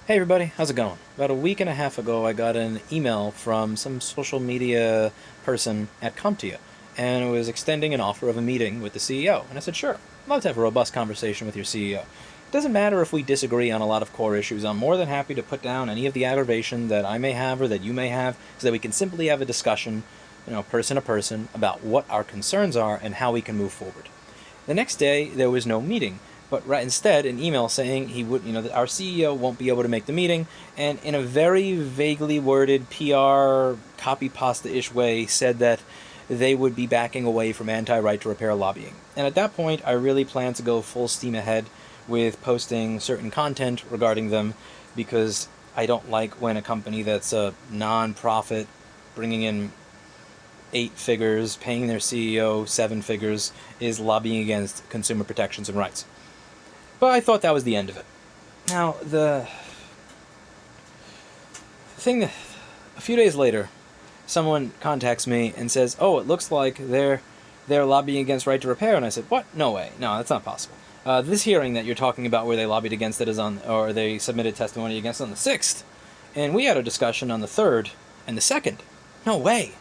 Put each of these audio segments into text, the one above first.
Hey everybody, how's it going? About a week and a half ago, I got an email from some social media person at CompTIA, and it was extending an offer of a meeting with the CEO. And I said, sure, I'd love to have a robust conversation with your CEO. It doesn't matter if we disagree on a lot of core issues. I'm more than happy to put down any of the aggravation that I may have or that you may have so that we can simply have a discussion, person to person, about what our concerns are and how we can move forward. The next day, there was no meeting, but instead an email saying he would, that our CEO won't be able to make the meeting, and in a very vaguely worded PR copy pasta-ish way said that they would be backing away from anti-right to repair lobbying. And at that point, I really plan to go full steam ahead with posting certain content regarding them, because I don't like when a company that's a non-profit bringing in 8 figures, paying their CEO 7 figures, is lobbying against consumer protections and rights. But I thought that was the end of it. Now, the thing that a few days later, someone contacts me and says, "Oh, it looks like they're lobbying against right to repair." And I said, "What? No way. No, that's not possible. This hearing that you're talking about, where they lobbied against it, is on, or they submitted testimony against it, on the 6th, and we had a discussion on the 3rd and the 2nd. No way."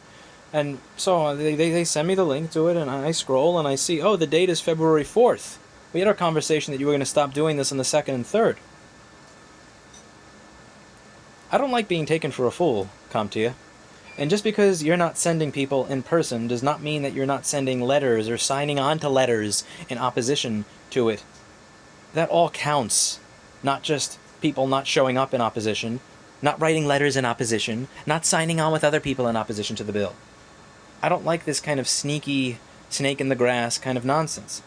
And so they send me the link to it, and I scroll and I see, oh, the date is February 4th. We had our conversation that you were going to stop doing this on the 2nd and 3rd. I don't like being taken for a fool, CompTIA. And just because you're not sending people in person does not mean that you're not sending letters or signing on to letters in opposition to it. That all counts. Not just people not showing up in opposition, not writing letters in opposition, not signing on with other people in opposition to the bill. I don't like this kind of sneaky, snake in the grass kind of nonsense.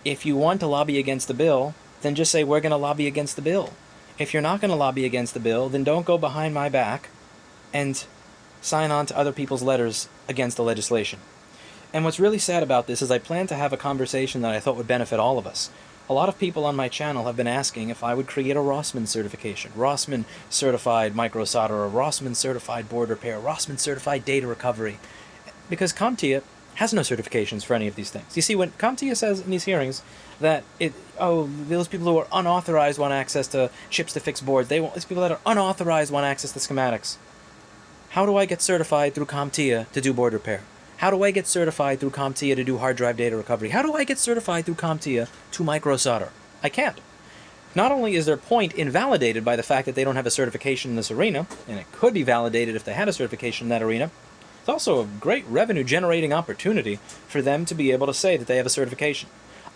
If you want to lobby against the bill, then just say we're going to lobby against the bill. If you're not going to lobby against the bill, then don't go behind my back and sign on to other people's letters against the legislation. And what's really sad about this is I plan to have a conversation that I thought would benefit all of us. A lot of people on my channel have been asking if I would create a Rossmann certification, Rossmann certified micro solder, Rossmann certified board repair, Rossmann certified data recovery. Because CompTIA has no certifications for any of these things. You see, when CompTIA says in these hearings that those people who are unauthorized want access to chips to fix boards, these people that are unauthorized want access to schematics. How do I get certified through CompTIA to do board repair? How do I get certified through CompTIA to do hard drive data recovery? How do I get certified through CompTIA to micro solder? I can't. Not only is their point invalidated by the fact that they don't have a certification in this arena, and it could be validated if they had a certification in that arena, it's also a great revenue-generating opportunity for them to be able to say that they have a certification.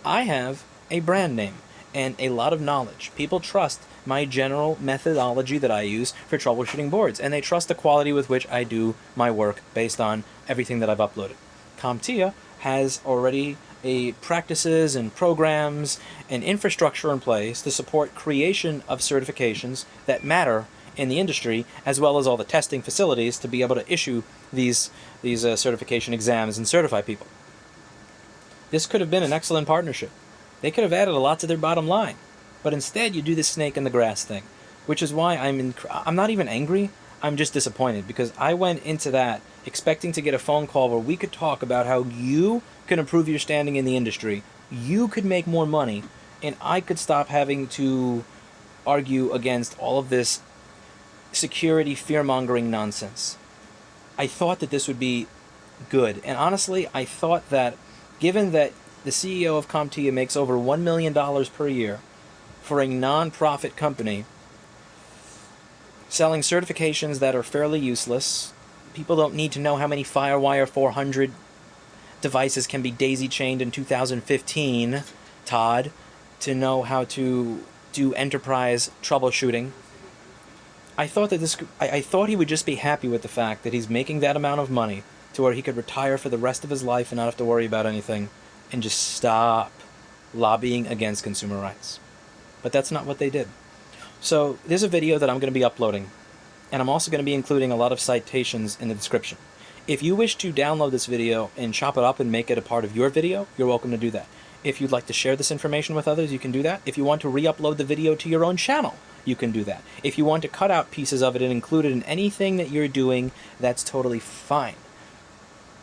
I have a brand name and a lot of knowledge. People trust my general methodology that I use for troubleshooting boards, and they trust the quality with which I do my work based on everything that I've uploaded. CompTIA has already practices and programs and infrastructure in place to support creation of certifications that matter in the industry, as well as all the testing facilities to be able to issue these certification exams and certify people. This could have been an excellent partnership. They could have added a lot to their bottom line, but instead you do this snake in the grass thing, which is why I'm not even angry. I'm just disappointed, because I went into that expecting to get a phone call where we could talk about how you can improve your standing in the industry, you could make more money, and I could stop having to argue against all of this security fear-mongering nonsense. I thought that this would be good, and honestly, I thought that given that the CEO of CompTIA makes over $1 million per year for a non-profit company selling certifications that are fairly useless, people don't need to know how many FireWire 400 devices can be daisy-chained in 2015, Todd, to know how to do enterprise troubleshooting. I thought that I thought he would just be happy with the fact that he's making that amount of money to where he could retire for the rest of his life and not have to worry about anything, and just stop lobbying against consumer rights. But that's not what they did. So there's a video that I'm going to be uploading, and I'm also going to be including a lot of citations in the description. If you wish to download this video and chop it up and make it a part of your video, you're welcome to do that. If you'd like to share this information with others, you can do that. If you want to re-upload the video to your own channel, you can do that. If you want to cut out pieces of it and include it in anything that you're doing, that's totally fine.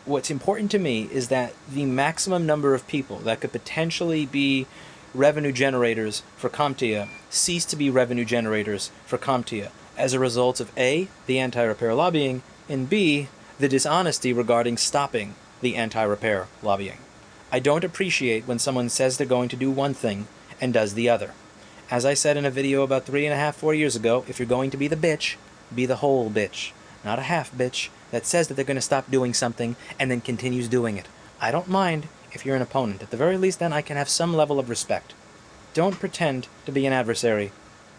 What's important to me is that the maximum number of people that could potentially be revenue generators for CompTIA cease to be revenue generators for CompTIA as a result of A, the anti-repair lobbying, and B, the dishonesty regarding stopping the anti-repair lobbying. I don't appreciate when someone says they're going to do one thing and does the other. As I said in a video about 4 years ago, if you're going to be the bitch, be the whole bitch, not a half bitch that says that they're going to stop doing something and then continues doing it. I don't mind if you're an opponent. At the very least, then I can have some level of respect. Don't pretend to be an adversary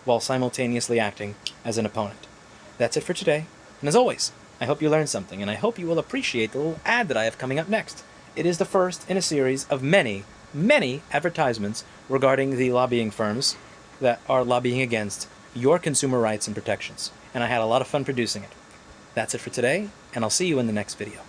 while simultaneously acting as an opponent. That's it for today, and as always, I hope you learned something, and I hope you will appreciate the little ad that I have coming up next. It is the first in a series of many, many advertisements regarding the lobbying firms that are lobbying against your consumer rights and protections, and I had a lot of fun producing it. That's it for today, and I'll see you in the next video.